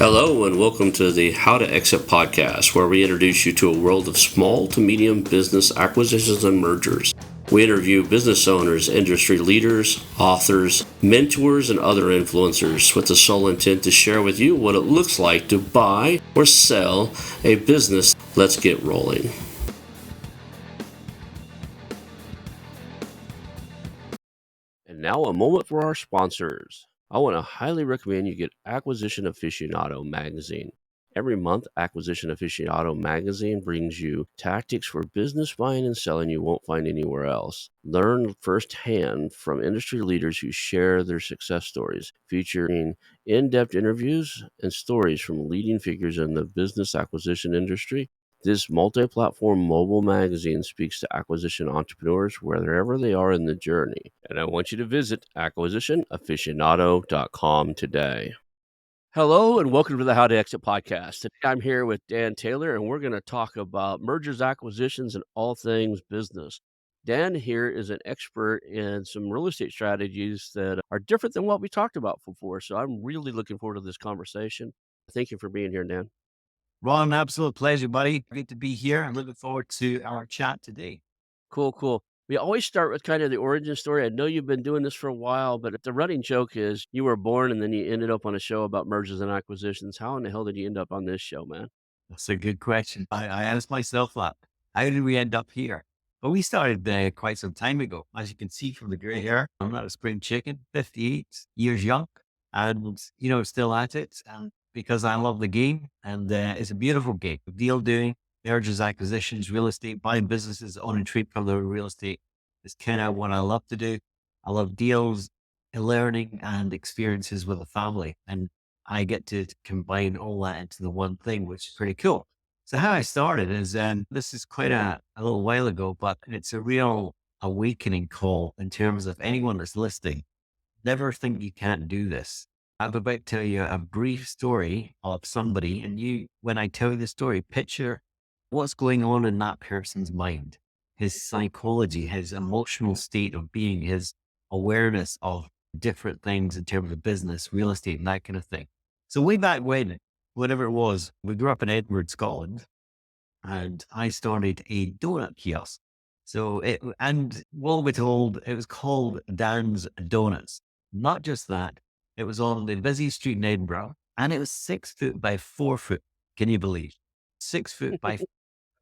Hello and welcome to the How2Exit Podcast, where we introduce you to a world of small to medium business acquisitions and mergers. We interview business owners, industry leaders, authors, mentors, and other influencers with the sole intent to share with you what it looks like to buy or sell a business. Let's get rolling. And now a moment for our sponsors. I want to highly recommend you get Acquisition Aficionado magazine. Every month, Acquisition Aficionado magazine brings you tactics for business buying and selling you won't find anywhere else. Learn firsthand from industry leaders who share their success stories, featuring in-depth interviews and stories from leading figures in the business acquisition industry. This multi-platform mobile magazine speaks to acquisition entrepreneurs wherever they are in the journey. And I want you to visit acquisitionaficionado.com today. Hello, and welcome to the How2Exit Podcast. Today I'm here with Dan Taylor, and we're going to talk about mergers, acquisitions, and all things business. Dan here is an expert in some real estate strategies that are different than what we talked about before. So I'm really looking forward to this conversation. Thank you for being here, Dan. Ron, absolute pleasure, buddy. Great to be here. I'm looking forward to our chat today. Cool. We always start with kind of the origin story. I know you've been doing this for a while, but the running joke is you were born and then you ended up on a show about mergers and acquisitions. How in the hell did you end up on this show, man? That's a good question. I asked myself that. How did we end up here? Well, we started quite some time ago. As you can see from the gray hair, I'm not a spring chicken, 58 years young, and, still at it. And because I love the game, and it's a beautiful game. Deal doing, mergers, acquisitions, real estate, buying businesses, owning trade from the real estate is kind of what I love to do. I love deals, learning, and experiences with a family. And I get to combine all that into the one thing, which is pretty cool. So how I started is, this is quite a little while ago, but it's a real awakening call in terms of anyone that's listening. Never think you can't do this. I'm about to tell you a brief story of somebody, and when I tell you the story, picture what's going on in that person's mind, his psychology, his emotional state of being, his awareness of different things in terms of business, real estate, and that kind of thing. So way back when, whatever it was, we grew up in Edinburgh, Scotland, and I started a donut kiosk. And lo and behold, it was called Dan's Donuts. Not just that, it was on the busy street in Edinburgh, and it was 6 foot by 4 foot. Can you believe? 6 foot by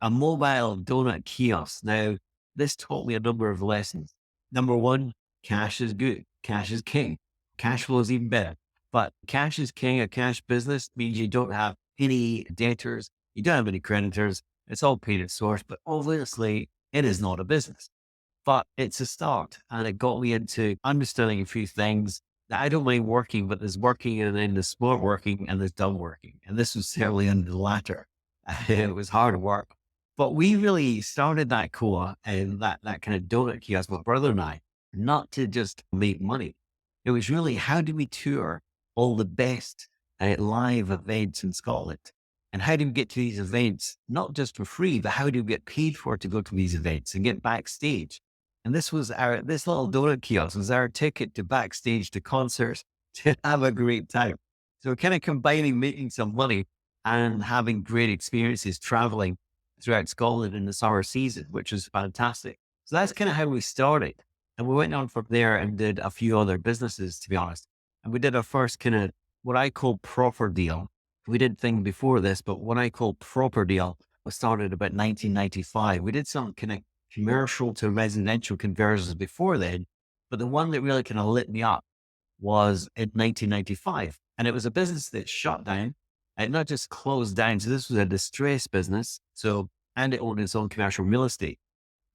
a mobile donut kiosk. Now, this taught me a number of lessons. Number one, cash is good. Cash is king. Cash flow is even better. But cash is king. A cash business means you don't have any debtors. You don't have any creditors. It's all paid at source. But obviously, it is not a business. But it's a start. And it got me into understanding a few things that I don't mind working, but there's working and then there's smart working and there's dumb working. And this was certainly in the latter. It was hard work. But we really started that core and that kind of donut kiosk, my brother and I, not to just make money. It was really, how do we tour all the best live events in Scotland? And how do we get to these events, not just for free, but how do we get paid for to go to these events and get backstage? And this little donut kiosk was our ticket to backstage, to concerts, to have a great time. So kind of combining making some money and having great experiences traveling throughout Scotland in the summer season, which was fantastic. So that's kind of how we started. And we went on from there and did a few other businesses, to be honest. And we did our first kind of what I call proper deal. We did things before this, but what I call proper deal was started about 1995. We did some kind of commercial to residential conversions before then, but the one that really kind of lit me up was in 1995. And it was a business that shut down and not just closed down. So this was a distressed business. And it owned its own commercial real estate.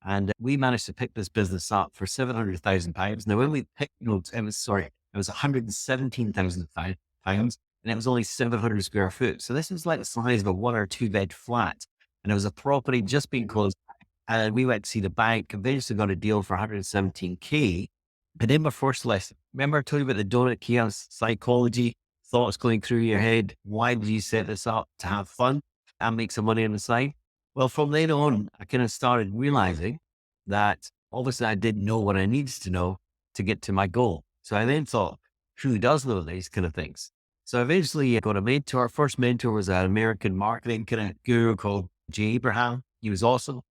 And we managed to pick this business up for £700,000. Now, when we picked, it was £117,000 and it was only 700 square foot. So this was like the size of a 1 or 2 bed flat. And it was a property just being closed. And we went to see the bank, convinced we got a deal for 117K. But in my first lesson, remember I told you about the donut kiosk psychology, thoughts going through your head. Why did you set this up? To have fun and make some money on the side? Well, from then on, I kind of started realizing that obviously I didn't know what I needed to know to get to my goal. So I then thought, who does know these kind of things? So eventually I got a mentor. First mentor was an American marketing kind of guru called Jay Abraham. He was awesome.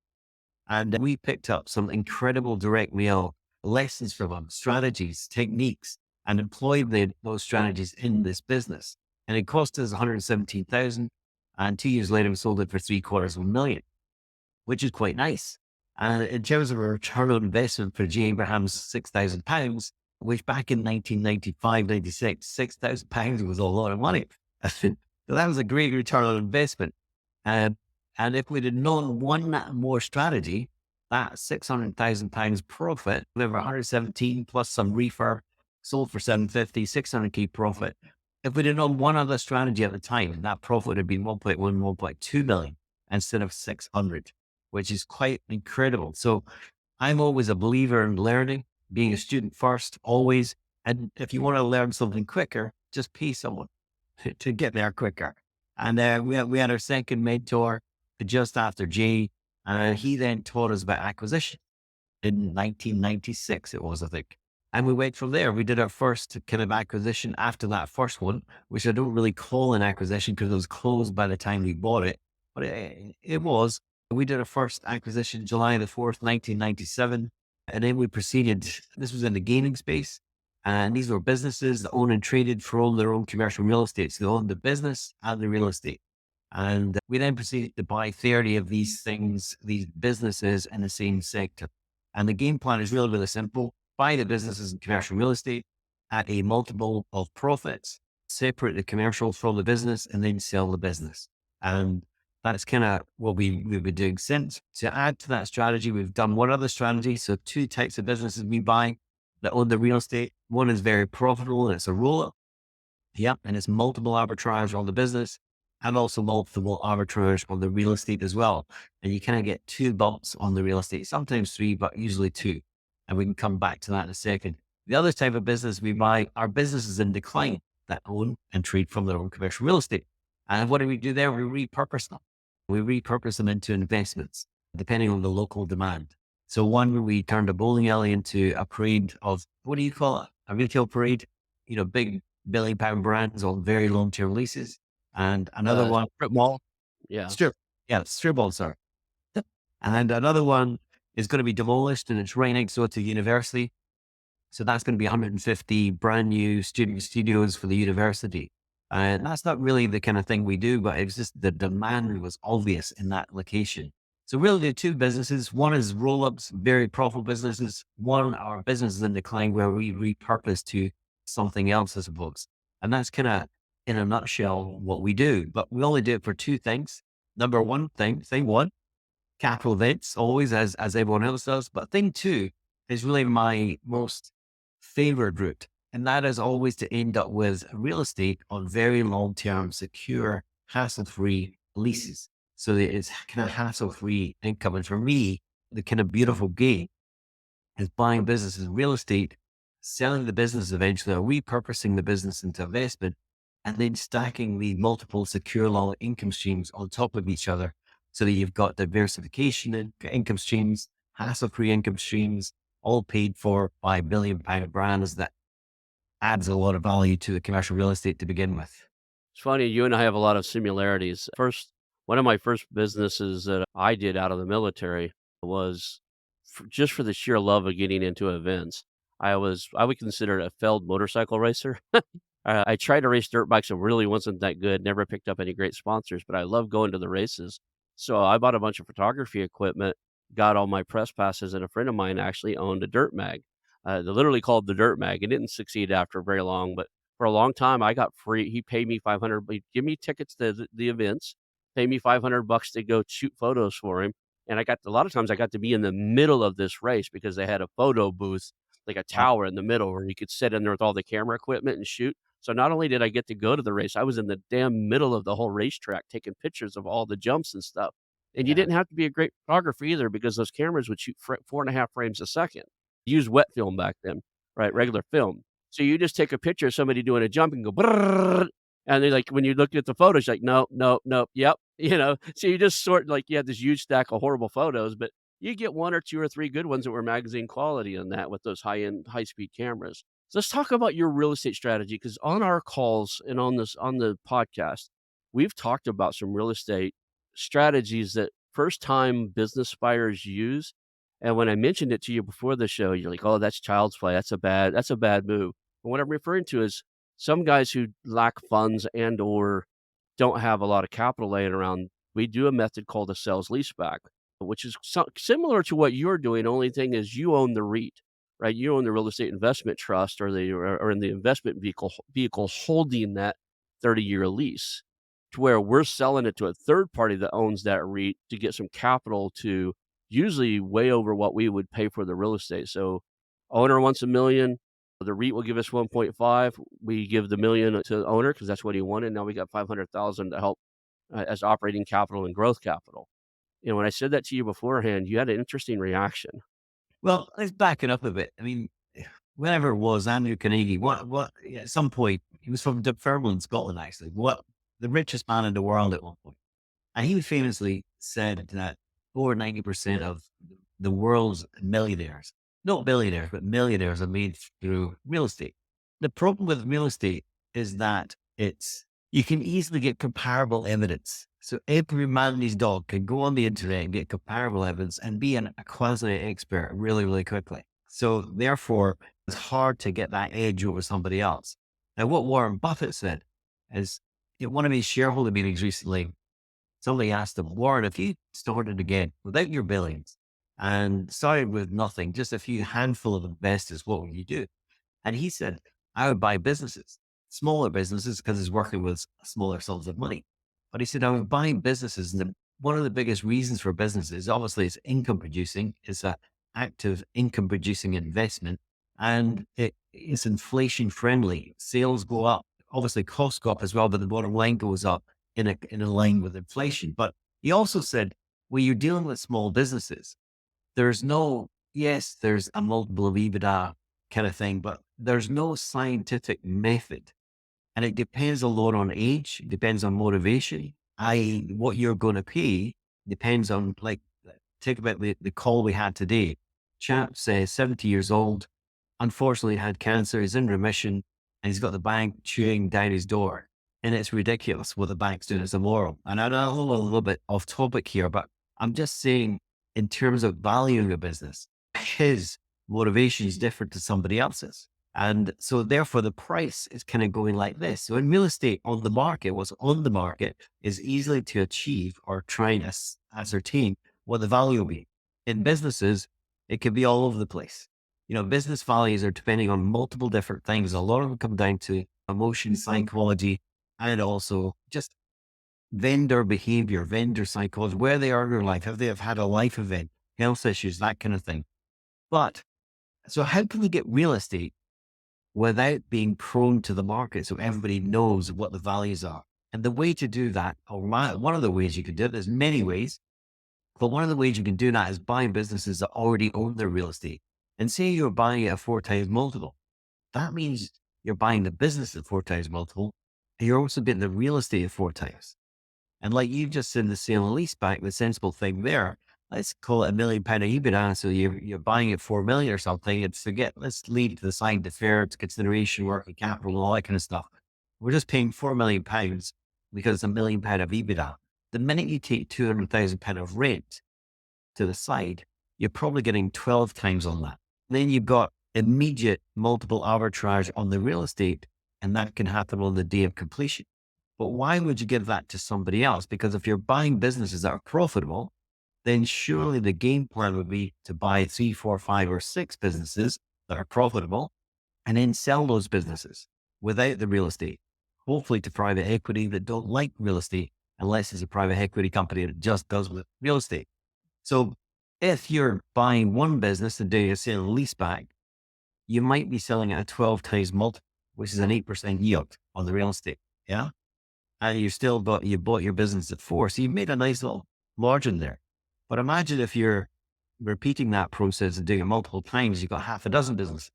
And we picked up some incredible direct mail lessons from him, strategies, techniques, and employed those strategies in this business. And it cost us 117,000. And 2 years later, we sold it for $750,000, which is quite nice. And in terms of a return on investment for J. Abraham's £6,000, which back in 1995, 96, £6,000 was a lot of money. So that was a great return on investment. Um, and if we'd have known one more strategy, that £600,000 profit, we were 117 plus some refurb, sold for 750, 600K profit. If we'd have known one other strategy at the time, that profit would have been 1.1, 1.2 million instead of 600, which is quite incredible. So I'm always a believer in learning, being a student first, always. And if you want to learn something quicker, just pay someone to get there quicker. And we had our second mentor just after Jay, and he then taught us about acquisition in 1996, it was, I think. And we went from there. We did our first kind of acquisition after that first one, which I don't really call an acquisition because it was closed by the time we bought it, but it was. We did our first acquisition July the 4th, 1997. And then we proceeded, this was in the gaming space. And these were businesses that owned and traded for all their own commercial real estate. So they owned the business and the real estate. And we then proceeded to buy 30 of these things, these businesses in the same sector. And the game plan is really, really simple. Buy the businesses and commercial real estate at a multiple of profits, separate the commercials from the business, and then sell the business. And that's kind of what we've been doing since. To add to that strategy, we've done one other strategy. So 2 types of businesses we buy that own the real estate. One is very profitable and it's a roll-up. Yep. And it's multiple arbitrage on the business and also multiple arbitrage on the real estate as well. And you kind of get 2 bumps on the real estate, sometimes 3, but usually 2. And we can come back to that in a second. The other type of business we buy are businesses in decline that own and trade from their own commercial real estate. And what do we do there? We repurpose them. We repurpose them into investments, depending on the local demand. So one, we turned a bowling alley into a parade of, what do you call it? A retail parade, big £1 billion brands on very long-term leases. And another one, Strip mall. Yeah. Strip mall, sorry. And another one is going to be demolished and it's right next door to the university. So that's going to be 150 brand new student studios for the university. And that's not really the kind of thing we do, but it's just the demand was obvious in that location. So really the 2 businesses, one is roll-ups, very profitable businesses. One are businesses in decline where we repurpose to something else, I suppose. And that's kind of in a nutshell what we do, but we only do it for 2 things. Number one thing one, capital events, always as everyone else does. But thing 2 is really my most favorite route. And that is always to end up with real estate on very long-term, secure, hassle-free leases. So that it's kind of hassle-free income. And for me, the kind of beautiful game is buying businesses in real estate, selling the business eventually, or repurposing the business into investment, and then stacking the multiple secure long income streams on top of each other so that you've got diversification in income streams, hassle-free income streams, all paid for by £1 billion brands that adds a lot of value to the commercial real estate to begin with. It's funny, you and I have a lot of similarities. One of my first businesses that I did out of the military was just for the sheer love of getting into events. I would consider it a failed motorcycle racer. I tried to race dirt bikes and really wasn't that good. Never picked up any great sponsors, but I love going to the races. So I bought a bunch of photography equipment, got all my press passes, and a friend of mine actually owned a dirt mag. They literally called the dirt mag. It didn't succeed after very long, but for a long time I got free. He paid me 500, he'd give me tickets to the events, pay me $500 to go shoot photos for him. And a lot of times I got to be in the middle of this race because they had a photo booth, like a tower in the middle where you could sit in there with all the camera equipment and shoot. So not only did I get to go to the race, I was in the damn middle of the whole racetrack taking pictures of all the jumps and stuff. And you Yeah. didn't have to be a great photographer either because those cameras would shoot 4.5 frames a second. Use wet film back then, right? Regular film. So you just take a picture of somebody doing a jump and go, brrrr, and then like when you look at the photos, you're like, no, no, no, yep. So you just you had this huge stack of horrible photos, but you get 1 or 2 or 3 good ones that were magazine quality on that with those high-end, high-speed cameras. So let's talk about your real estate strategy because on our calls and on the podcast, we've talked about some real estate strategies that first time business buyers use. And when I mentioned it to you before the show, you're like, "Oh, that's child's play. That's a bad move." And what I'm referring to is some guys who lack funds and or don't have a lot of capital laying around. We do a method called a sales leaseback, which is similar to what you're doing. Only thing is you own the REIT, right? You own the real estate investment trust or in the investment vehicle holding that 30-year lease to where we're selling it to a third party that owns that REIT to get some capital to usually way over what we would pay for the real estate. So owner wants 1 million, the REIT will give us 1.5. We give the million to the owner because that's what he wanted. Now we got 500,000 to help as operating capital and growth capital. When I said that to you beforehand, you had an interesting reaction. Well, let's back it up a bit. I mean, whenever it was, Andrew Carnegie, at some point, he was from Dunfermline, Scotland, actually, the richest man in the world at one point. And he famously said that over 90% of the world's millionaires, not billionaires, but millionaires are made through real estate. The problem with real estate is that you can easily get comparable evidence. So every man and his dog can go on the internet and get comparable evidence and be a quasi expert really, really quickly. So therefore, it's hard to get that edge over somebody else. Now, what Warren Buffett said is at one of his shareholder meetings recently, somebody asked him, Warren, if you started again without your billions and started with nothing, just a few handful of investors, what would you do? And he said, I would buy businesses, smaller businesses, because he's working with smaller sums of money. But he said, I would buy businesses. And one of the biggest reasons for businesses, obviously, it's income producing. It's an active income producing investment. And it's inflation friendly. Sales go up. Obviously, costs go up as well, but the bottom line goes up in a line with inflation. But he also said, when you're dealing with small businesses, there's a multiple of EBITDA kind of thing, but there's no scientific method. And it depends a lot on age, it depends on motivation, i.e. what you're going to pay depends on, like, take about the call we had today. Chap says 70 years old, unfortunately had cancer, he's in remission, and he's got the bank chewing down his door. And it's ridiculous what the bank's doing as a moral. And I know I'm a little bit off topic here, but I'm just saying in terms of valuing a business, his motivation is different to somebody else's. And so therefore the price is kind of going like this. So in real estate, what's on the market is easily to achieve or try and ascertain what the value will be. In businesses, it can be all over the place. Business values are depending on multiple different things. A lot of them come down to emotion, psychology, and also just vendor behavior, vendor psychology, where they are in their life, have they had a life event, health issues, that kind of thing. But so how can we get real estate without being prone to the market so everybody knows what the values are? And the way to do that, one of the ways you can do it, there's many ways, but one of the ways you can do that is buying businesses that already own their real estate. And say you're buying it at 4x multiple. That means you're buying the business at 4x multiple, and you're also getting the real estate at 4x. And like you just said, the sale and lease back, the sensible thing there, let's call it £1 million of EBITDA. So you're buying it 4 million or something, and let's leave to the side deferred consideration, working capital, and all that kind of stuff. We're just paying £4 million because it's £1 million of EBITDA. The minute you take £200,000 of rent to the side, you're probably getting 12 times on that. Then you've got immediate multiple arbitrage on the real estate, and that can happen on the day of completion. But why would you give that to somebody else? Because if you're buying businesses that are profitable, then surely the game plan would be to buy 3, 4, 5, or 6 businesses that are profitable and then sell those businesses without the real estate, hopefully to private equity that don't like real estate unless it's a private equity company that just does with real estate. So if you're buying one business and doing a sale and lease back, you might be selling at a 12 times multiple, which is an 8% yield on the real estate. Yeah. And you bought your business at 4. So you've made a nice little margin there. But imagine if you're repeating that process and doing it multiple times, you've got half a dozen businesses.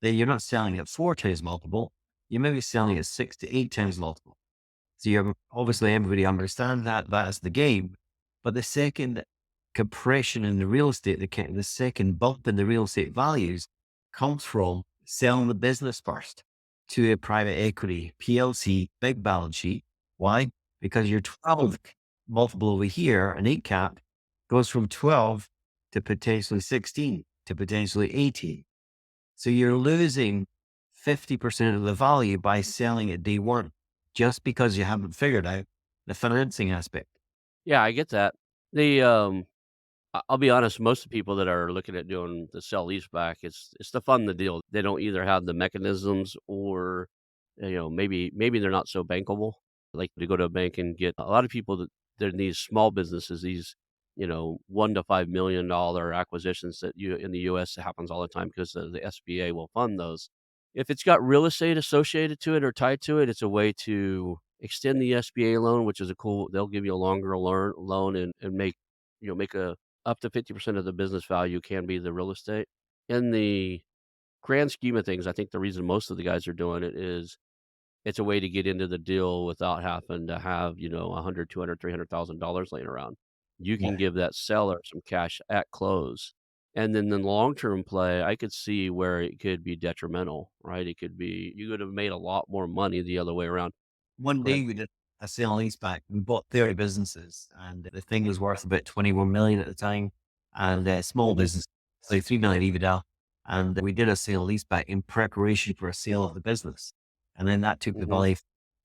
Then you're not selling at 4 times multiple. You may be selling at 6 to 8 times multiple. So obviously everybody understands that that's the game. But the second compression in the real estate, the second bump in the real estate values comes from selling the business first to a private equity PLC, big balance sheet. Why? Because your 12 multiple over here, an 8 cap, goes from 12 to potentially 16 to potentially 18. So you're losing 50% of the value by selling at day one, just because you haven't figured out the financing aspect. Yeah, I get that. The, I'll be honest, most of the people that are looking at doing the sell leaseback, it's to fund the deal. They don't either have the mechanisms or, maybe they're not so bankable. Like to go to a bank and get a lot of people that they're in these small businesses, these, $1 to $5 million acquisitions that you in the US happens all the time because the SBA will fund those. If it's got real estate associated to it or tied to it, it's a way to extend the SBA loan, which is a cool, they'll give you a longer loan and make a up to 50% of the business value can be the real estate. In the grand scheme of things, I think the reason most of the guys are doing it is it's a way to get into the deal without having to have, 100, 200, $300,000 laying around. You can Yeah. give that seller some cash at close. And then the long-term play, I could see where it could be detrimental, right? It could be you could have made a lot more money the other way around, One right? day we did a sale and lease back. We bought 30 businesses and the thing was worth about 21 million at the time. And a small Mhm, business, so 3 million EBITDA. And we did a sale and lease back in preparation for a sale of the business. And then that took the mhm, value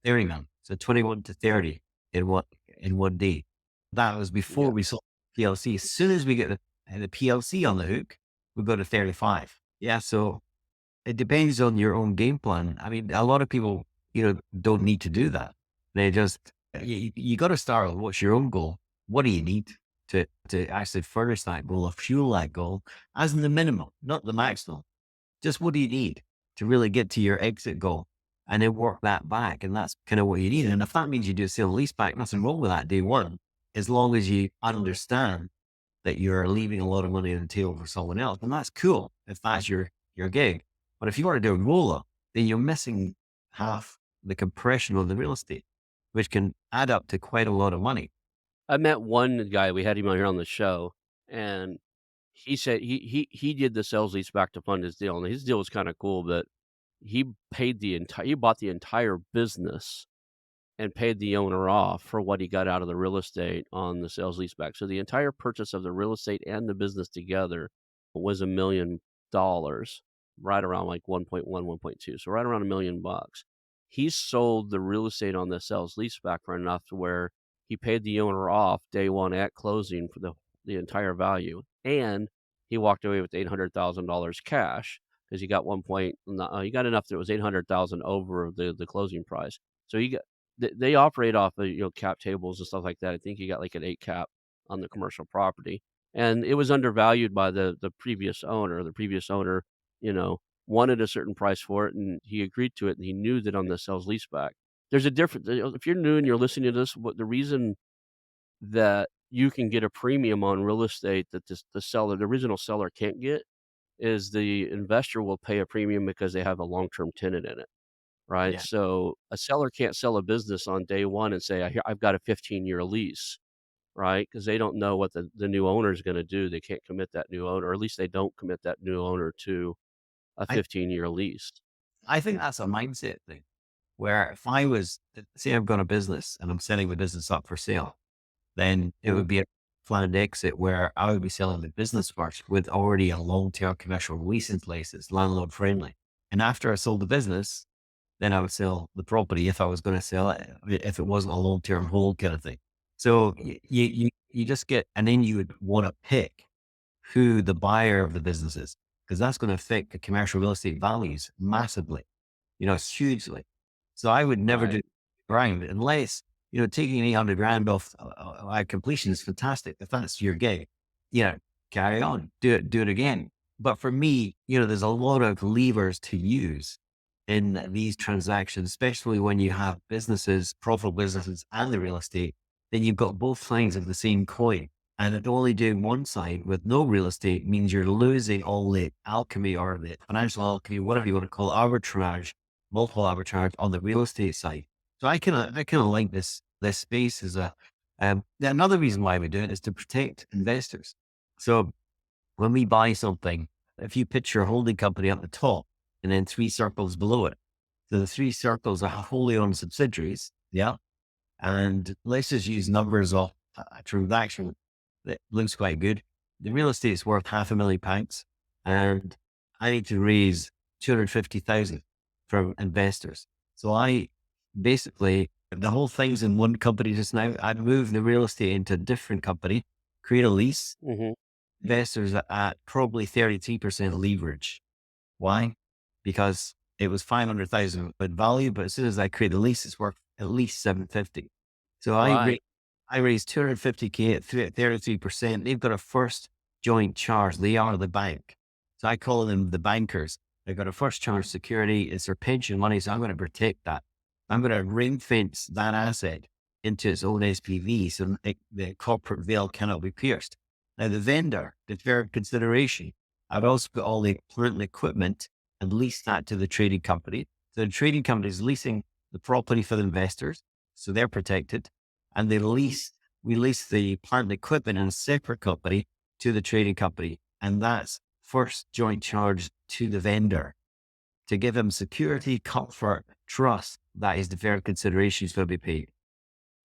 30 million. So 21 to 30 in one day. That was before yeah. we sold PLC. As soon as we get the PLC on the hook, we go to 35. Yeah. So it depends on your own game plan. I mean, a lot of people, don't need to do that. They just, you got to start with what's your own goal. What do you need to actually furnish that goal or fuel that goal as in the minimum, not the maximum. Just what do you need to really get to your exit goal and then work that back. And that's kind of what you need. And if that means you do a sale and lease back, nothing wrong with that day one, as long as you understand that you're leaving a lot of money on the table for someone else. And that's cool if that's your gig. But if you want to do a roll up, then you're missing half the compression of the real estate, which can add up to quite a lot of money. I met one guy, we had him on here on the show, and he said he did the sales leaseback to fund his deal, and his deal was kinda cool, but he bought the entire business and paid the owner off for what he got out of the real estate on the sales leaseback. So the entire purchase of the real estate and the business together was $1,000,000, right around like 1.1, 1.2. So right around $1,000,000. He sold the real estate on the sales leaseback for enough to where he paid the owner off day one at closing for the entire value. And he walked away with $800,000 cash because he got he got enough that it was 800,000 over the closing price. So they operate off of, cap tables and stuff like that. I think you got like an 8 cap on the commercial property, and it was undervalued by the previous owner. The previous owner, you know, wanted a certain price for it, and he agreed to it, and he knew that on the sales leaseback. There's a difference if you're new and you're listening to this, what the reason that you can get a premium on real estate that the original seller can't get is the investor will pay a premium because they have a long-term tenant in it. Right? Yeah. So, a seller can't sell a business on day 1 and say, I've got a 15-year lease," right? Because they don't know what the new owner is gonna do. They can't commit that new owner, or at least they don't commit that new owner to a I, 15-year lease. I think that's a mindset thing where if I was, say I've got a business and I'm setting the business up for sale, then it Mhm, would be a planned exit where I would be selling the business first with already a long-term commercial lease in place that's landlord friendly. And after I sold the business, then I would sell the property if I was going to sell it, if it wasn't a long-term hold kind of thing. So you just get, and then you would want to pick who the buyer of the business is, because that's going to affect the commercial real estate values massively, hugely. So I would never do right. grind unless, taking 800 grand off at completion is fantastic. If that's your gig, you know, carry on, do it again. But for me, there's a lot of levers to use in these transactions, especially when you have businesses, profitable businesses and the real estate, then you've got both sides of the same coin. And it only doing one side with no real estate means you're losing all the alchemy or the financial alchemy, whatever you want to call it, arbitrage, multiple arbitrage on the real estate side. So I kind of like this space as another reason why we do it is to protect investors. So when we buy something, if you pitch your holding company at the top, and then 3 circles below it. So the 3 circles are wholly owned subsidiaries. Yeah. And let's just use numbers of a transaction that looks quite good. The real estate is worth £500,000 and I need to raise 250,000 from investors. So I basically, the whole thing's in one company just now. I'd move the real estate into a different company, create a lease, Hmm. investors at probably 33% leverage. Why? Because it was 500,000 in value, but as soon as I create the lease, it's worth at least 750. So Right. I raised 250K at 33%. They've got a first joint charge. They are the bank. So I call them the bankers. They've got a first charge security. It's their pension money. So I'm going to protect that. I'm going to ring fence that asset into its own SPV so the corporate veil cannot be pierced. Now the vendor, the fair consideration, I've also got all the plant and equipment and lease that to the trading company. So the trading company is leasing the property for the investors. So they're protected. And we lease the plant and equipment in a separate company to the trading company. And that's first joint charge to the vendor to give him security, comfort, trust. That is the fair consideration is going to be paid.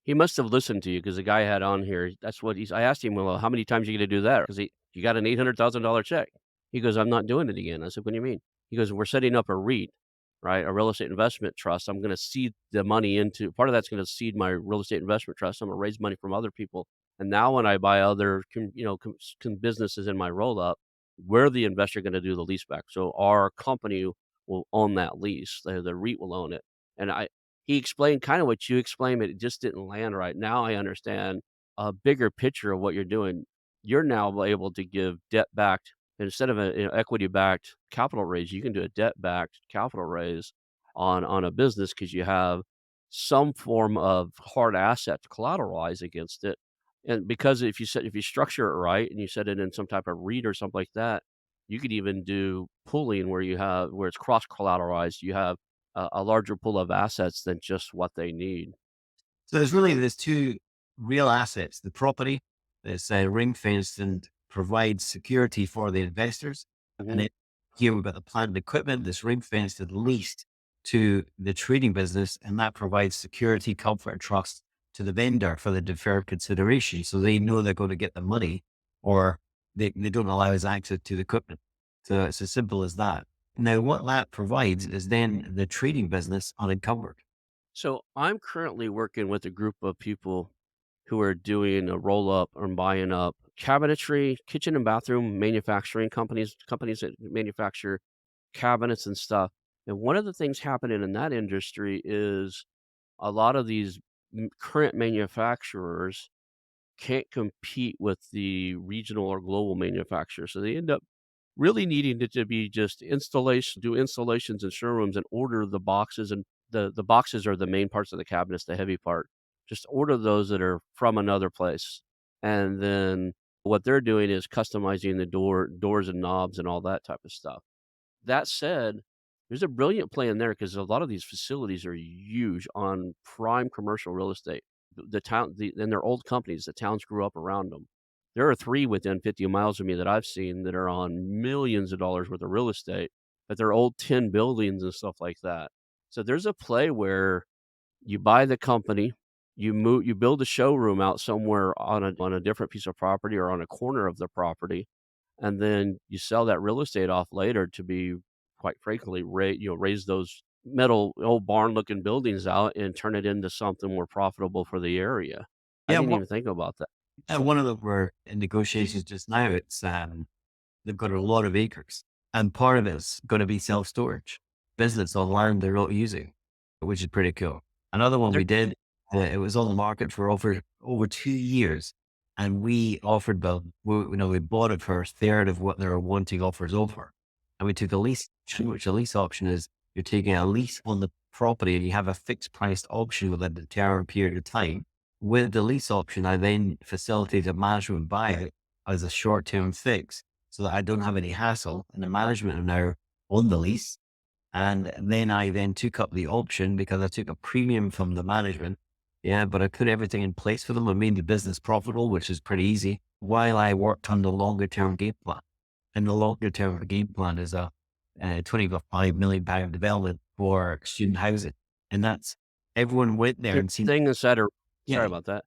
He must have listened to you because the guy had on here, that's what I asked him, "Well, how many times are you gonna do that?" Because you got an $800,000 check. He goes, "I'm not doing it again." I said, "What do you mean?" He goes, "We're setting up a REIT, right, a real estate investment trust. I'm gonna seed the money into part of that's gonna seed my real estate investment trust. I'm gonna raise money from other people, and now when I buy other businesses in my roll up, we're the investor gonna do the lease back. So our company will own that lease. The REIT will own it." And he explained kinda what you explained, but it just didn't land right. Now I understand a bigger picture of what you're doing. You're now able to give debt-backed instead of a, equity-backed capital raise, you can do a debt-backed capital raise on a business because you have some form of hard asset to collateralize against it. And because if you structure it right and you set it in some type of REIT or something like that, you could even do pooling where it's cross-collateralized. You have a larger pool of assets than just what they need. So there's two real assets: the property that's ring fenced and provides security for the investors, and Mhm. then here we've got the plant and equipment that's ring fenced at least to the trading business, and that provides security, comfort, and trust to the vendor for the deferred consideration, so they know they're going to get the money, or they don't allow us access to the equipment. So it's as simple as that. Now, what that provides is then the trading business unencumbered. So I'm currently working with a group of people who are doing a roll up or buying up cabinetry, kitchen and bathroom manufacturing companies that manufacture cabinets and stuff. And one of the things happening in that industry is a lot of these current manufacturers can't compete with the regional or global manufacturers. So they end up really needing it to be just do installations in showrooms and order the boxes, and the boxes are the main parts of the cabinets, the heavy part. Just order those that are from another place. And then what they're doing is customizing the doors and knobs and all that type of stuff. That said, there's a brilliant play in there because a lot of these facilities are huge on prime commercial real estate. And they're old companies. The towns grew up around them. There are 3 within 50 miles of me that I've seen that are on millions of dollars worth of real estate, but they're old tin buildings and stuff like that. So there's a play where you buy the company, you build a showroom out somewhere on a different piece of property or on a corner of the property, and then you sell that real estate off later to be, quite frankly, raise those metal old barn-looking buildings out and turn it into something more profitable for the area. I Yeah, didn't even think about that. one of them we're in negotiations just now. It's they've got a lot of acres, and part of it's going to be self storage business on land they're not using, which is pretty cool. Another one There we did, it was on the market for over 2 years, and we offered them. We bought it for a third of what they were wanting offers over, and we took a lease option, which a lease option is you're taking a lease on the property and you have a fixed priced option within a determined period of time. With the lease option, I then facilitate a management buyout as a short-term fix so that I don't have any hassle and the management are now on the lease. And then I then took up the option because I took a premium from the management. Yeah, but I put everything in place for them. I made the business profitable, which is pretty easy, while I worked on the longer term game plan. And the longer term game plan is £25 million development for student housing. And that's, everyone went there There's and a seen, thing inside of yeah, sorry about that.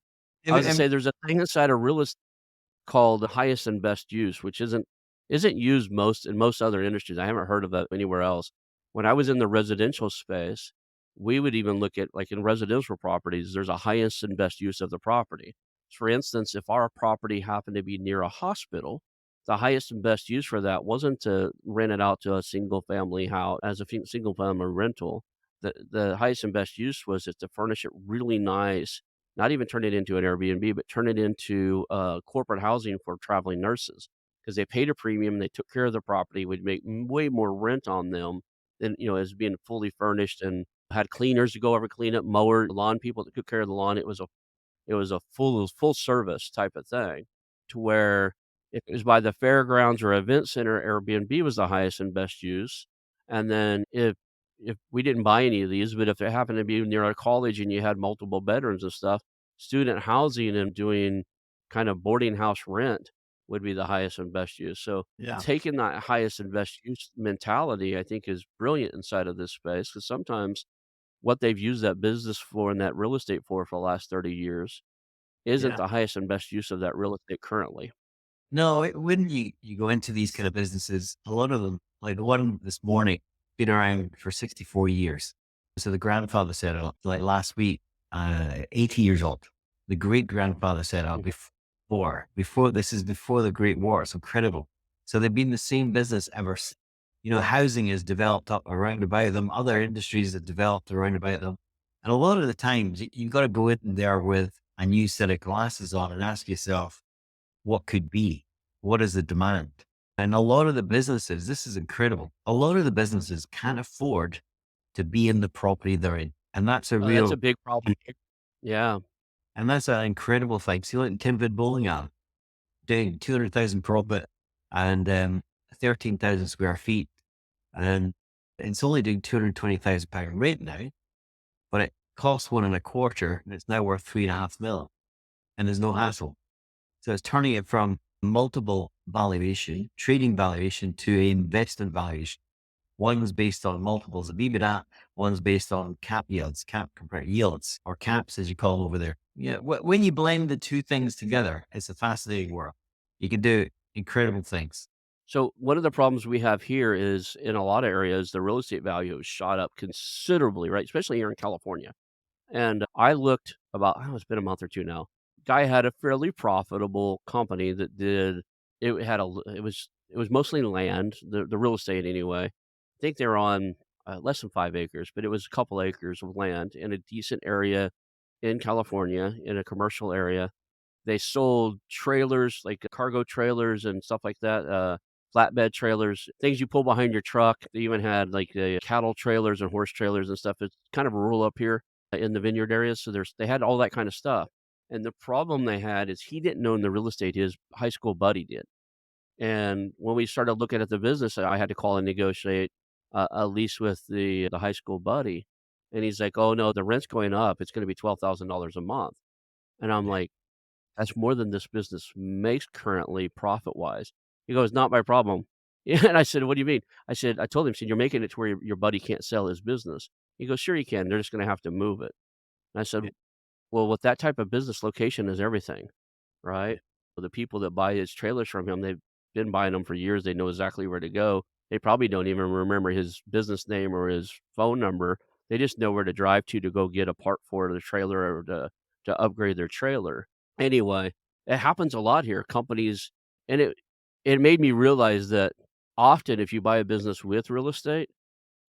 I was gonna and say there's a thing inside of real estate called the highest and best use, which isn't used most in most other industries. I haven't heard of that anywhere else. When I was in the residential space, we would even look at like in residential properties, there's a highest and best use of the property. For instance, if our property happened to be near a hospital, the highest and best use for that wasn't to rent it out to a single family house as a single family rental. The highest and best use was just to furnish it really nice, not even turn it into an Airbnb, but turn it into, corporate housing for traveling nurses, because they paid a premium, they took care of the property, would make way more rent on them than, as being fully furnished and had cleaners to go over, clean up, mower, lawn people that took care of the lawn. It was a full service type of thing to where if it was by the fairgrounds or event center, Airbnb was the highest and best use. And then if we didn't buy any of these, but if it happened to be near a college and you had multiple bedrooms and stuff, student housing and doing kind of boarding house rent would be the highest and best use. So yeah, taking that highest and best use mentality, I think, is brilliant inside of this space because sometimes what they've used that business for and that real estate for the last 30 years isn't yeah. the highest and best use of that real estate currently. No, when you go into these kind of businesses, a lot of them, like the one this morning, been around for 64 years. So the grandfather set it up like last week, 80 years old. The great grandfather set up Mhm. before this is before the Great War. It's incredible. So they've been the same business ever. Housing is developed up around about them. Other industries have developed around about them. And a lot of the times you've got to go in there with a new set of glasses on and ask yourself, what could be? What is the demand? And a lot of the businesses, this is incredible. A lot of the businesses can't afford to be in the property they're in. And that's a Oh, that's a real, big problem here. Yeah. and that's an incredible thing. See, like Timvid Bowling Alley, doing 200,000 profit and 13,000 square feet. And it's only doing £220,000 rent now, but it costs one and a quarter and it's now worth 3.5 million. And there's no hassle. So it's turning it from multiple valuation, trading valuation to investment valuation. One's based on multiples of EBITDA, one's based on cap yields, cap compared yields, or caps as you call them over there. Yeah, when you blend the two things together, it's a fascinating world. You can do incredible things. So one of the problems we have here is in a lot of areas, the real estate value has shot up considerably, right? Especially here in California. And I looked about, oh, it's been a month or two now. Guy had a fairly profitable company that did it was mostly land, the real estate anyway. I think they were on less than 5 acres, but it was a couple acres of land in a decent area in California, in a commercial area. They sold trailers, like cargo trailers and stuff like that, flatbed trailers, things you pull behind your truck. They even had like cattle trailers and horse trailers and stuff. It's kind of rural up here in the vineyard areas. So they had all that kind of stuff. And the problem they had is he didn't own the real estate. His high school buddy did. And when we started looking at the business, I had to call and negotiate a lease with the high school buddy. And he's like, "Oh no, the rent's going up. It's going to be $12,000 a month." And I'm like, that's more than this business makes currently profit-wise. He goes, "Not my problem." Yeah, and I said, "What do you mean?" I told him, "You're making it to where your buddy can't sell his business." He goes, "Sure you can. They're just gonna have to move it." And I said, "Well, with that type of business, location is everything, right?" For the people that buy his trailers from him, they've been buying them for years. They know exactly where to go. They probably don't even remember his business name or his phone number. They just know where to drive to go get a part for the trailer or to upgrade their trailer. Anyway, it happens a lot here. Companies and it made me realize that often if you buy a business with real estate,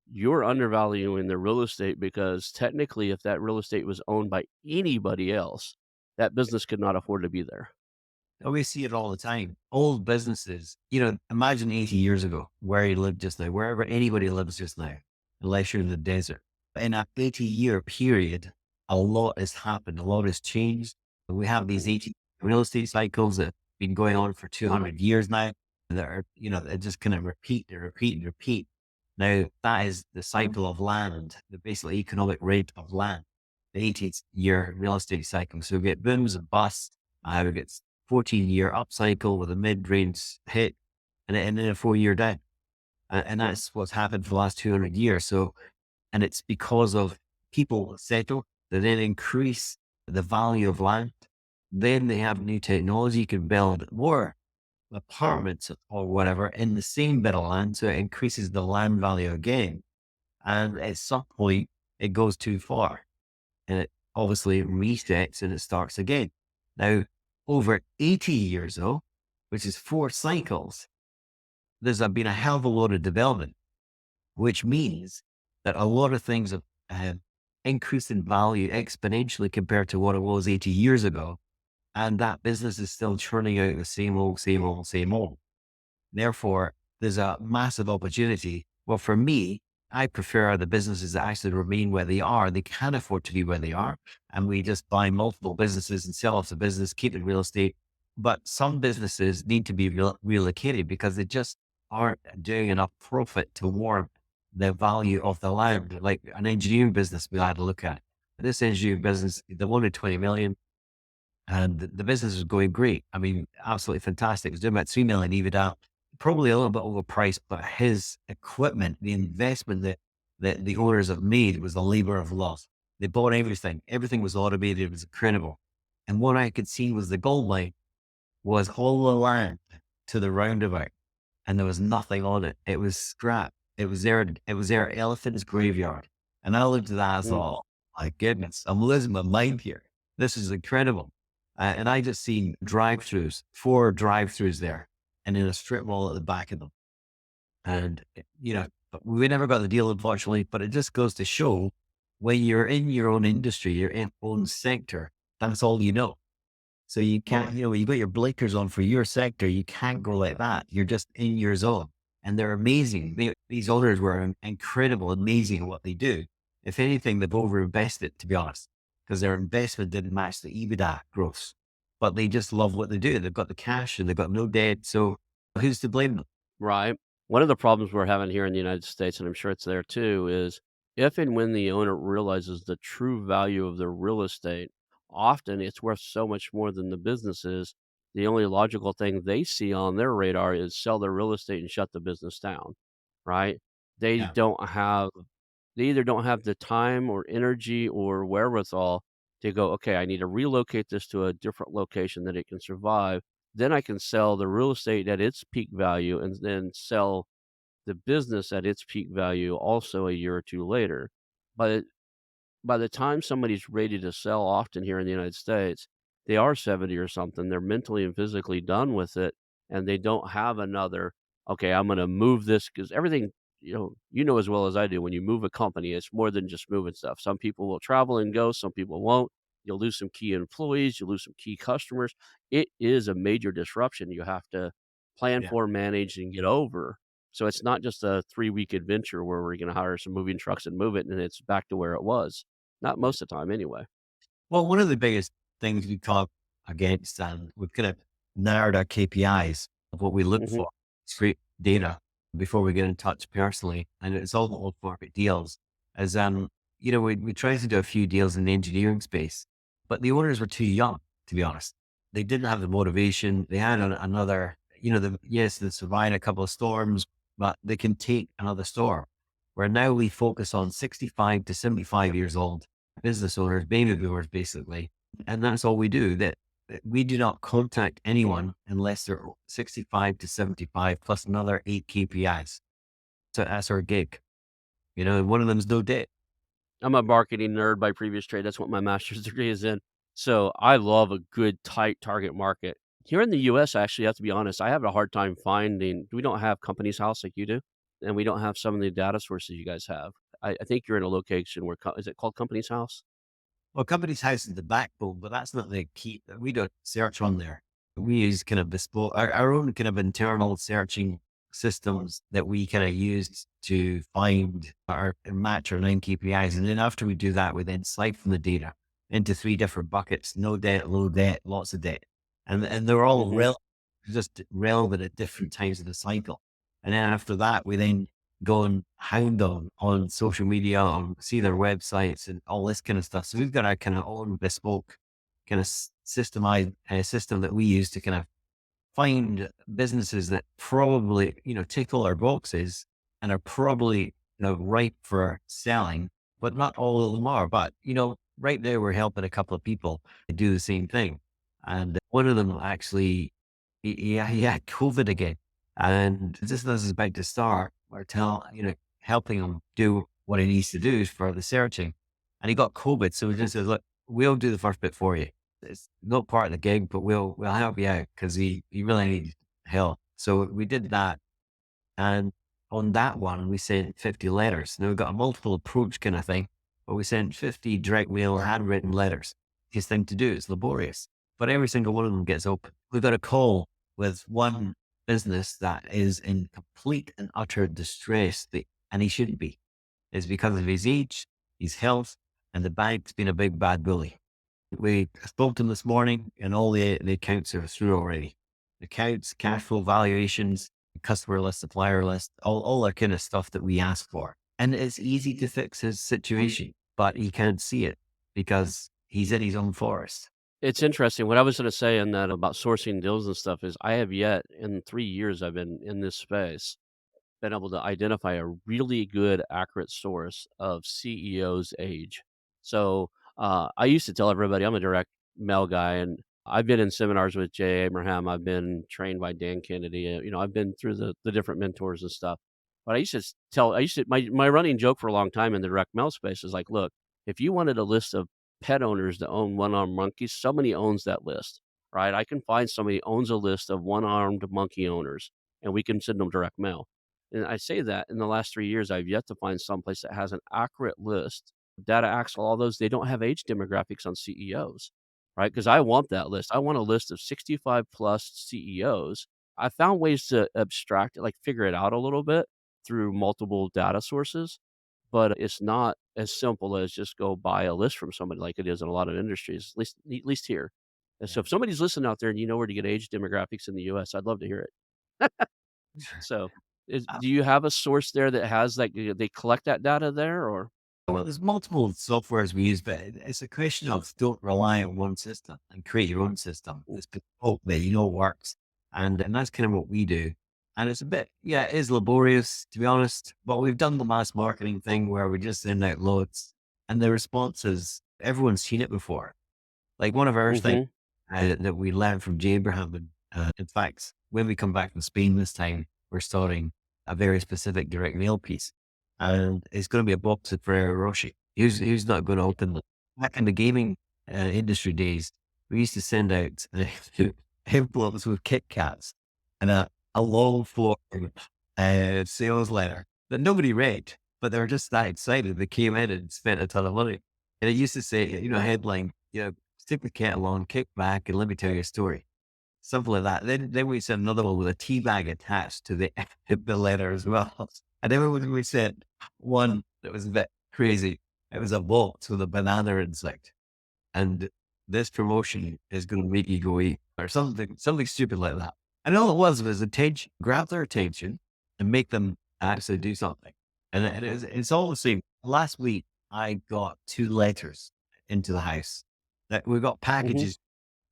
you're undervaluing the real estate because technically if that real estate was owned by anybody else, that business could not afford to be there. Oh, we see it all the time. Old businesses, imagine 80 years ago where you live just now, wherever anybody lives just now, unless you're in the desert. In a 80-year period, a lot has happened. A lot has changed. We have these 80 real estate cycles that have been going on for 200 years now. That are, they just kind of repeat and repeat and repeat. Now, that is the cycle of land, the basically economic rate of land, the 80-year real estate cycle. So we get booms and busts. We get 14-year upcycle with a mid-range hit and then a 4-year down. And that's what's happened for the last 200 years. So, and it's because of people settle, they then increase the value of land. Then they have new technology, you can build more apartments or whatever in the same bit of land. So it increases the land value again. And at some point, it goes too far and it obviously resets and it starts again. Now, over 80 years though, which is 4 cycles, been a hell of a lot of development, which means that a lot of things have increased in value exponentially compared to what it was 80 years ago. And that business is still churning out the same old, same old, same old. Therefore, there's a massive opportunity. Well, for me, I prefer the businesses that actually remain where they are. They can afford to be where they are. And we just buy multiple businesses and sell off the business, keep the real estate. But some businesses need to be relocated because they just aren't doing enough profit to warrant the value of the land. Like an engineering business we had to look at. This engineering business, they wanted 20 million. And the business was going great. I mean, absolutely fantastic. It was doing about 3 million EBITDA, probably a little bit overpriced, but his equipment, the investment that the owners have made was a labor of love. They bought everything. Everything was automated. It was incredible. And what I could see was the gold mine was all the land to the roundabout and there was nothing on it. It was scrap. It was their elephant's graveyard. And I looked at that as, Mm. oh my goodness, I'm losing my mind here. This is incredible. And I just seen drive-throughs, 4 drive-throughs there, and in a strip mall at the back of them. And, but we never got the deal, unfortunately, but it just goes to show when you're in your own industry, your own sector, that's all you know. So you can't, when you got your blinkers on for your sector, you can't go like that. You're just in your zone. And they're amazing. These owners were incredible, amazing at what they do. If anything, they've overinvested, to be honest, because their investment didn't match the EBITDA growth. But they just love what they do. They've got the cash and they've got no debt. So who's to blame them? Right. One of the problems we're having here in the United States, and I'm sure it's there too, is if and when the owner realizes the true value of their real estate, often it's worth so much more than the business is. The only logical thing they see on their radar is sell their real estate and shut the business down, right? They Yeah. don't have, they either don't have the time or energy or wherewithal to go, okay, I need to relocate this to a different location that it can survive. Then I can sell the real estate at its peak value and then sell the business at its peak value also a year or 2 later. But by the time somebody's ready to sell, often here in the United States, they are 70 or something. They're mentally and physically done with it, and they don't have another, okay, I'm going to move this because everything, as well as I do, when you move a company, it's more than just moving stuff. Some people will travel and go, some people won't. You'll lose some key employees, you'll lose some key customers. It is a major disruption you have to plan Yeah. for, manage, and get over. So it's not just a 3-week adventure where we're going to hire some moving trucks and move it and it's back to where it was. Not most of the time anyway. Well, one of the biggest things we talk against, and we've kind of narrowed our KPIs of what we look Mhm. for, straight data before we get in touch personally. And it's all old market deals as, we tried to do a few deals in the engineering space, but the owners were too young, to be honest. They didn't have the motivation. They had another, yes, they survived a couple of storms, but they can take another storm. Where now we focus on 65 to 75 years old business owners, baby boomers, basically. And that's all we do. That we do not contact anyone unless they're 65 to 75 plus another 8 KPIs. So that's our gig, and one of them is no debt. I'm a marketing nerd by previous trade. That's what my master's degree is in. So I love a good tight target market. Here in the US, actually, I have to be honest, I have a hard time finding, we don't have Companies House like you do, and we don't have some of the data sources you guys have. I think you're in a location where, is it called Companies House? Well, company's house is the backbone, but that's not the key. We don't search on there. We use kind of bespoke, our own kind of internal searching systems that we kind of use to find our match our 9 KPIs. And then after we do that, we then siphon the data into 3 different buckets: no debt, low debt, lots of debt. And they're all Mhm. just relevant at different times of the cycle. And then after that, we then go and hound them on social media, on see their websites and all this kind of stuff. So we've got our kind of own bespoke kind of systemized system that we use to kind of find businesses that probably, tick all our boxes and are probably, ripe for selling, but not all of them are. But, right now we're helping a couple of people do the same thing. And one of them actually, he had COVID again. And just as it's about to start, helping him do what he needs to do for the searching. And he got COVID. So we just said, look, we'll do the first bit for you. It's not part of the gig, but we'll help you out because he really needs help. So we did that. And on that one, we sent 50 letters. Now we've got a multiple approach kind of thing, but we sent 50 direct mail handwritten letters. His thing to do is laborious, but every single one of them gets open. We've got a call with one business that is in complete and utter distress, and he shouldn't be. It's because of his age, his health, and the bank's been a big bad bully. We spoke to him this morning, and all the accounts are through already. Accounts, cash flow valuations, customer list, supplier list, all that kind of stuff that we ask for. And it's easy to fix his situation, but he can't see it because he's in his own forest. It's interesting. What I was gonna say in that about sourcing deals and stuff is I have yet in 3 years I've been in this space, been able to identify a really good accurate source of CEO's age. So, I used to tell everybody I'm a direct mail guy, and I've been in seminars with Jay Abraham. I've been trained by Dan Kennedy. I've been through the different mentors and stuff. But I used to my running joke for a long time in the direct mail space is like, look, if you wanted a list of pet owners that own one-armed monkeys, somebody owns that list, right? I can find somebody who owns a list of one-armed monkey owners, and we can send them direct mail. And I say that in the last 3 years, I've yet to find someplace that has an accurate list. Data Axle, all those, they don't have age demographics on CEOs, right? Because I want that list. I want a list of 65 plus CEOs. I found ways to abstract it, like figure it out a little bit through multiple data sources, but it's not as simple as just go buy a list from somebody like it is in a lot of industries, at least here. And so Yeah. if somebody's listening out there and you know where to get age demographics in the US, I'd love to hear it. So, Uh, do you have a source there that has, like, they collect that data there or Well, there's multiple softwares we use, but it's a question of don't rely on one system and create your own system. It's bespoke that works. And that's kind of what we do. And it's a bit, yeah, it is laborious to be honest, but we've done the mass marketing thing where we just send out loads and the response is everyone's seen it before. Like one of our things Mhm, that we learned from Jay Abraham, and in fact, when we come back from Spain this time, we're starting a very specific direct mail piece. And it's going to be a box of Ferrero Rocher. Who's not going to open them? Back in the gaming industry days, we used to send out envelopes with Kit Kats and a long form sales letter that nobody read, but they were just that excited. They came in and spent a ton of money. And it used to say, headline, stick the kettle on, kick back, and let me tell you a story. Something like that. Then we sent another one with a tea bag attached to the the letter as well. And then we sent one that was a bit crazy. It was a box with a banana insect. And this promotion is going to make you go eat or something stupid like that. And all it was attention, grab their attention and make them actually do something. And it's all the same. Last week, I got 2 letters into the house that we got mhm, packages,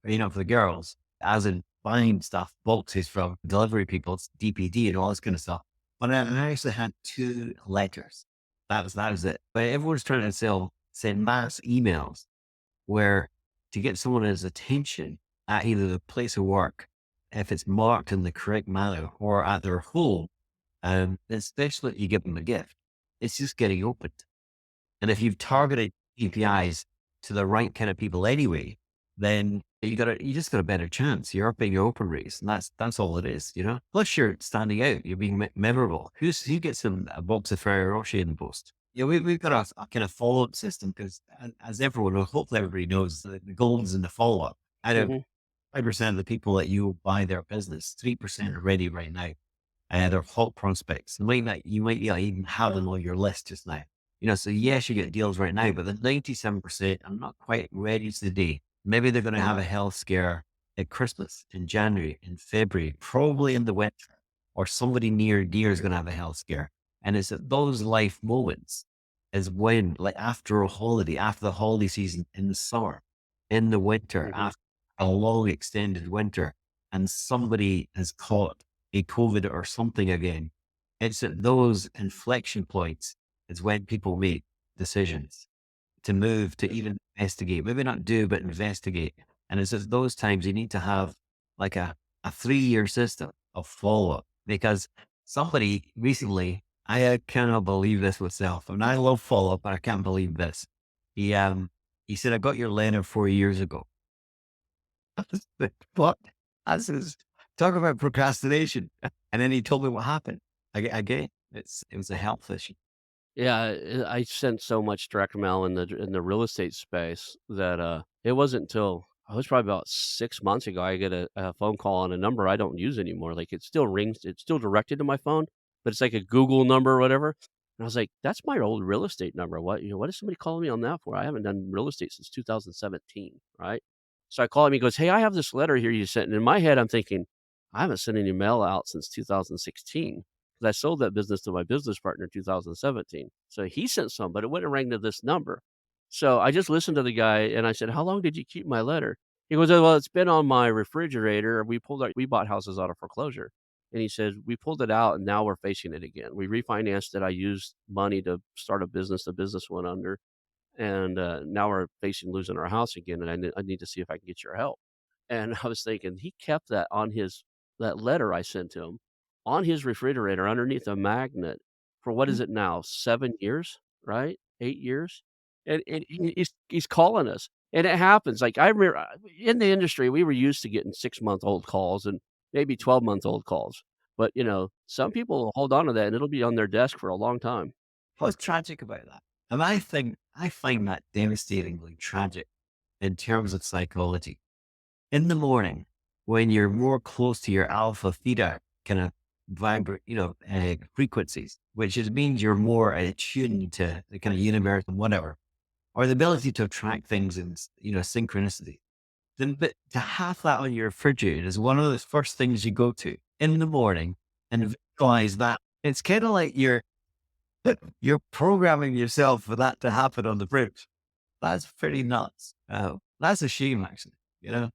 for the girls, as in buying stuff, boxes from delivery people, it's DPD and all this kind of stuff. But I actually had 2 letters. That was it. But everyone's trying to send mass emails where to get someone's attention at either the place of work, if it's marked in the correct manner, or at their home, especially if you give them a gift, it's just getting opened. And if you've targeted KPIs to the right kind of people anyway, then you just got a better chance. You're upping your open rates, and that's all it is. Plus, you're standing out. You're being memorable. Who gets a box of Ferrero Rocher in the post? Yeah, we've got a kind of follow up system because, as everyone, or hopefully everybody knows, the goal is in the follow up. Out of mhm, 5% of the people that you buy their business, 3% are ready right now. They're hot prospects. You might not even have them on your list just now. So yes, you get deals right now, but the 97% are not quite ready today. Maybe they're going to have a health scare at Christmas, in January, in February, probably in the winter, or somebody near dear is going to have a health scare. And it's at those life moments is when, like after a holiday, after the holiday season, in the summer, in the winter, mhm. after a long extended winter, and somebody has caught a COVID or something again, It's at those inflection points is when people make decisions to move, to even investigate, maybe not do, but investigate. And it's at those times you need to have like a 3-year system of follow up, because somebody recently, I cannot believe this myself. And I love follow up, but I can't believe this. He said, I got your letter 4 years ago. I was like, what? I says, talk about procrastination. And then he told me what happened. Again, it was a health issue. Yeah, I sent so much direct mail in the real estate space that, it wasn't until it was probably about 6 months ago, I get a phone call on a number I don't use anymore, like, it still rings, it's still directed to my phone, but it's like a Google number or whatever, and I was like, "That's my old real estate number, what is somebody calling me on that for? I haven't done real estate since 2017," right? So I call him, he goes, "Hey, I have this letter here you sent," and in my head, I'm thinking, "I haven't sent any mail out since 2016." 'Cause I sold that business to my business partner in 2017. So he sent some, but it wouldn't ring to this number. So I just listened to the guy and I said, "How long did you keep my letter?" He goes, "Oh, well, it's been on my refrigerator. We bought houses out of foreclosure." And he said, "We pulled it out and now we're facing it again. We refinanced it. I used money to start a business. The business went under. And now we're facing losing our house again. And I need to see if I can get your help." And I was thinking, he kept that on his that letter I sent to him on his refrigerator underneath a magnet for what is it now, 7 years, right? 8 years? And he's calling us, and it happens, like, I remember, in the industry, we were used to getting 6-month-old calls and maybe 12-month-old calls, but, some people will hold on to that, and it'll be on their desk for a long time. What's tragic about that? And I find that devastatingly tragic in terms of psychology. In the morning, when you're more close to your alpha theta kind of vibrate, frequencies, which is means you're more attuned to the kind of universe and whatever, or the ability to attract things in, synchronicity. Then, but to have that on your refrigerator is one of the first things you go to in the morning and visualize that. It's kind of like you're programming yourself for that to happen on the fridge. That's pretty nuts. That's a shame, actually. You know,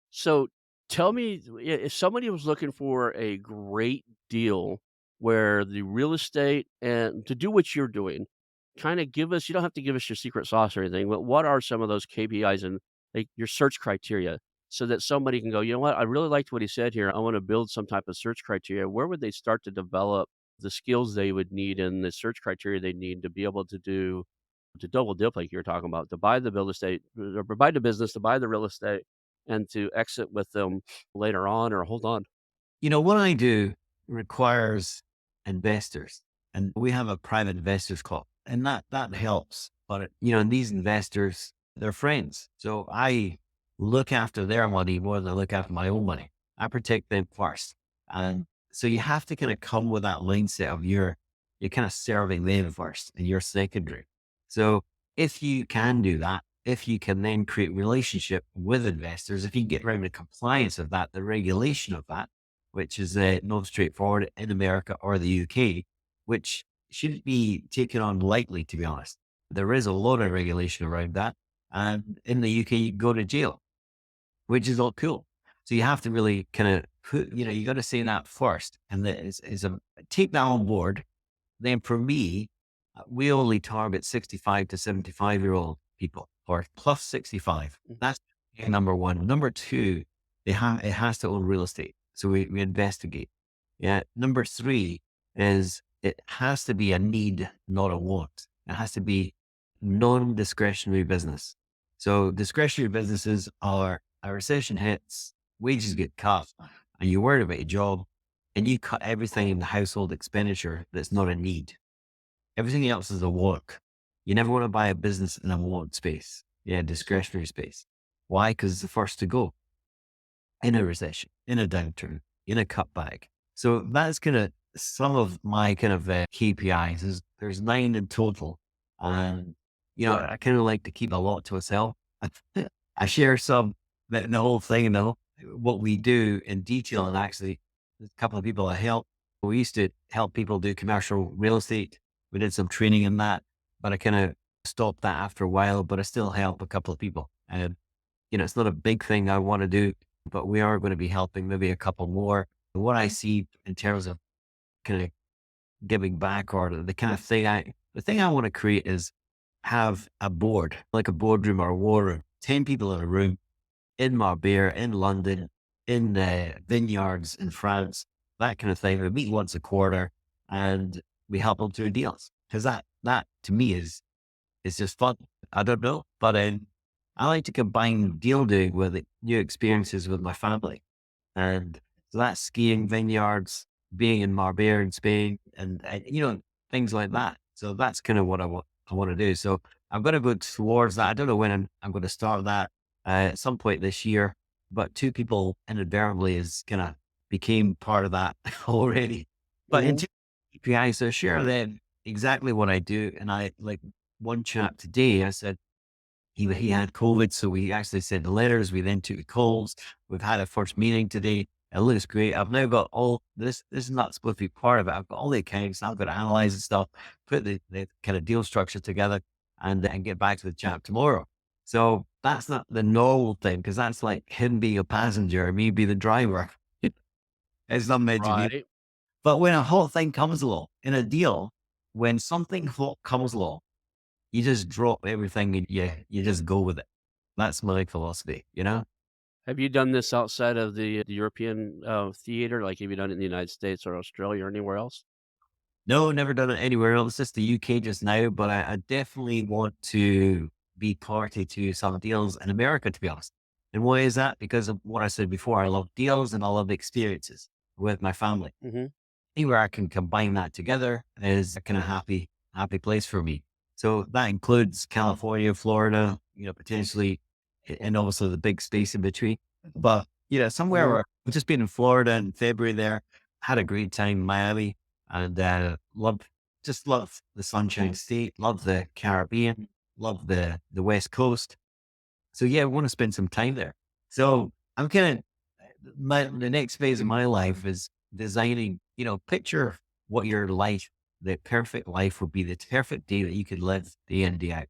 So tell me, if somebody was looking for a great deal where the real estate and to do what you're doing, kind of give us, you don't have to give us your secret sauce or anything, but what are some of those KPIs and like your search criteria so that somebody can go, you know what, I really liked what he said here. I want to build some type of search criteria. Where would they start to develop the skills they would need and the search criteria they need to be able to do to double dip like you were talking about, to buy the real estate or provide the business, to buy the real estate and to exit with them later on or hold on. what I do requires investors, and we have a private investors club, and that helps. But these investors, they're friends, so I look after their money more than I look after my own money. I protect them first, and so you have to kind of come with that mindset of you're kind of serving them first, and you're secondary. So if you can do that, if you can then create relationship with investors, if you get around the compliance of that, the regulation of that, which is not straightforward in America or the UK, which shouldn't be taken on lightly, to be honest. There is a lot of regulation around that. And in the UK, you go to jail, which is all cool. So you have to really kind of put, you got to say that first. And that take that on board. Then for me, we only target 65 to 75-year-old people or plus 65. That's number one. Number two, it has to own real estate. So we investigate. Yeah. Number three is it has to be a need, not a want. It has to be non-discretionary business. So discretionary businesses are a recession hits, wages get cut, and you're worried about your job, and you cut everything in the household expenditure that's not a need. Everything else is a want. You never want to buy a business in a want space. Yeah, discretionary space. Why? Because it's the first to go in a recession, in a downturn, in a cutback. So that's kind of some of my kind of KPIs. There's 9 in total. And, I kind of like to keep a lot to myself. I share some, the whole thing, what we do in detail. And actually, there's a couple of people I help. We used to help people do commercial real estate. We did some training in that, but I kind of stopped that after a while, but I still help a couple of people. And, it's not a big thing I want to do, but we are going to be helping maybe a couple more. What I see in terms of kind of giving back, or the kind of thing the thing I want to create is have a board, like a boardroom or a war room, 10 people in a room in Marbella, in London, in vineyards in France, that kind of thing. We meet once a quarter and we help them through deals. Cause that to me is just fun. I don't know, but I like to combine deal doing with new experiences with my family. And so that's skiing, vineyards, being in Marbella in Spain, and things like that. So that's kind of what I want to do. So I'm going to go towards that. I don't know when I'm going to start that at some point this year, but two people inadvertently is kind of became part of that already. But in Mhm. terms of KPI, so share then exactly what I do. And I like one chap today, I said, he had COVID, so we actually sent letters. We then took calls. We've had a first meeting today. It looks great. I've now got all this. This is not supposed to be part of it. I've got all the accounts. I've got to analyze the stuff, put the kind of deal structure together, and get back to the chap tomorrow. So that's not the normal thing, because that's like him being a passenger and me be the driver. It's not meant to be. Right. But when a whole thing comes along in a deal, when something hot comes along, you just drop everything and you just go with it. That's my philosophy, you know? Have you done this outside of the European, theater? Like, have you done it in the United States or Australia or anywhere else? No, never done it anywhere else, just the UK just now, but I definitely want to be party to some deals in America, to be honest. And why is that? Because of what I said before, I love deals and I love experiences with my family. Mhm. Anywhere I can combine that together is a kind of happy place for me. So that includes California, Florida, potentially, and obviously the big space in between. But, somewhere Mhm. where I've just been in Florida in February there, had a great time in Miami, and just love the Sunshine State, love the Caribbean, love the West Coast. So yeah, I want to spend some time there. So I'm kind of the next phase of my life is designing, picture what your life, the perfect life would be, the perfect day that you could live day in, day out,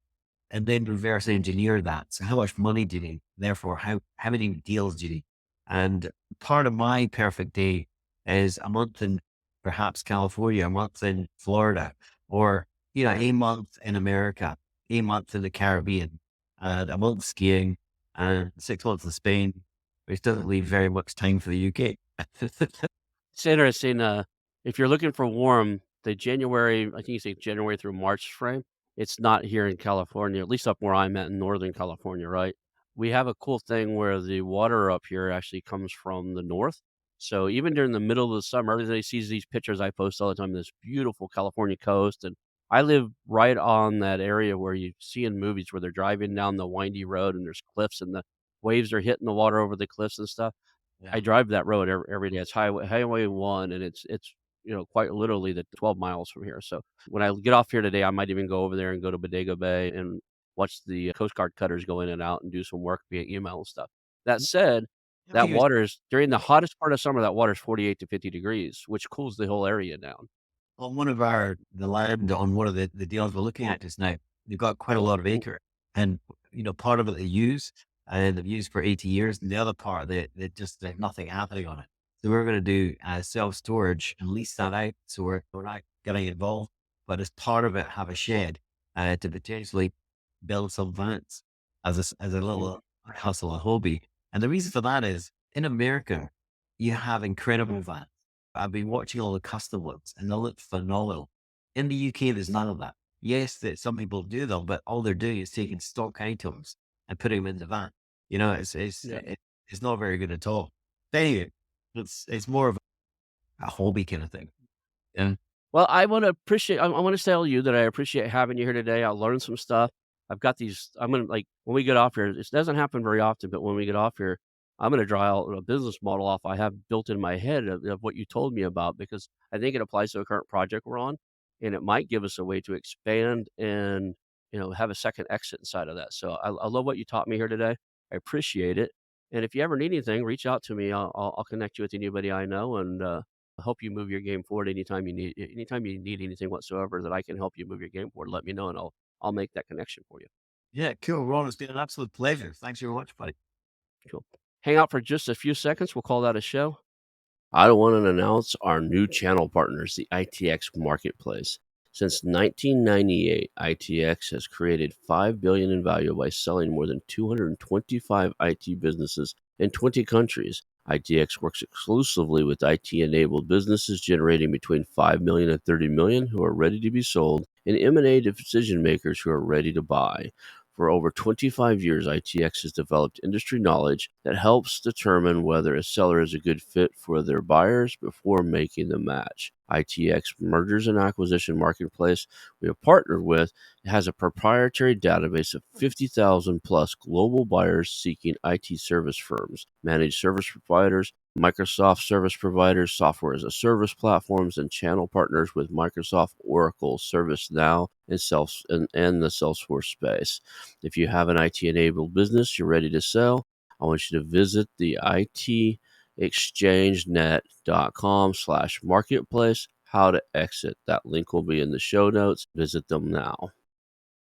and then reverse engineer that. So how much money do you need? Therefore, how many deals do you need? And part of my perfect day is a month in perhaps California, a month in Florida, or, a month in America, a month in the Caribbean, and a month skiing, and 6 months in Spain, which doesn't leave very much time for the UK. It's interesting, if you're looking for warm, the January I think you say January through March frame, it's not here in California, at least up where I'm at in Northern California, right? We have a cool thing where the water up here actually comes from the north. So even during the middle of the summer, everybody sees these pictures I post all the time, this beautiful California coast, and I live right on that area where you see in movies where they're driving down the windy road and there's cliffs and the waves are hitting the water over the cliffs and stuff. Yeah. I drive that road every day. It's Highway 1, and it's, quite literally the 12 miles from here. So when I get off here today, I might even go over there and go to Bodega Bay and watch the Coast Guard cutters go in and out and do some work via email and stuff. That said, Yeah, that water is during the hottest part of summer, that water is 48 to 50 degrees, which cools the whole area down. on one of the land on one of the deals we're looking at just now, they've got quite a lot of Mhm, acre. And, part of it they use, and they've used for 80 years. And the other part, there's nothing happening on it. So we're going to do self-storage and lease that out. So we're not getting involved, but as part of it, have a shed to potentially build some vans as a mhm, little hustle, a hobby. And the reason for that is in America, you have incredible vans. I've been watching all the custom ones and they look phenomenal. In the UK, there's none of that. Yes, that some people do them, but all they're doing is taking stock items and putting them in the van. yeah. It's not very good at all. But anyway, it's more of a hobby kind of thing. And Well, I wanna tell you that I appreciate having you here today. I learned some stuff. I've got these I'm gonna like, when we get off here, this doesn't happen very often, but when we get off here, I'm gonna draw out a business model off I have built in my head of what you told me about, because I think it applies to the current project we're on, and it might give us a way to expand and, have a second exit inside of that. So I love what you taught me here today. I appreciate it, and if you ever need anything, reach out to me. I'll connect you with anybody I know, and, help you move your game forward anytime you need anything whatsoever that I can help you move your game forward, let me know, and I'll make that connection for you. yeah, cool. Ron, it's been an absolute pleasure. Thanks very much, buddy. Cool. Hang out for just a few seconds, we'll call that a show. I want to announce our new channel partners, the ITX Marketplace. Since 1998, ITX has created $5 billion in value by selling more than 225 IT businesses in 20 countries. ITX works exclusively with IT-enabled businesses generating between $5 million and $30 million who are ready to be sold, and M&A decision makers who are ready to buy. For over 25 years, ITX has developed industry knowledge that helps determine whether a seller is a good fit for their buyers before making the match. ITX Mergers and Acquisition Marketplace we have partnered with has a proprietary database of 50,000 plus global buyers seeking IT service firms, managed service providers, Microsoft service providers, software as a service platforms, and channel partners with Microsoft, Oracle, ServiceNow, and the Salesforce space. If you have an IT-enabled business you're ready to sell, I want you to visit the itexchangenet.com/marketplace, how to exit. That link will be in the show notes. Visit them now.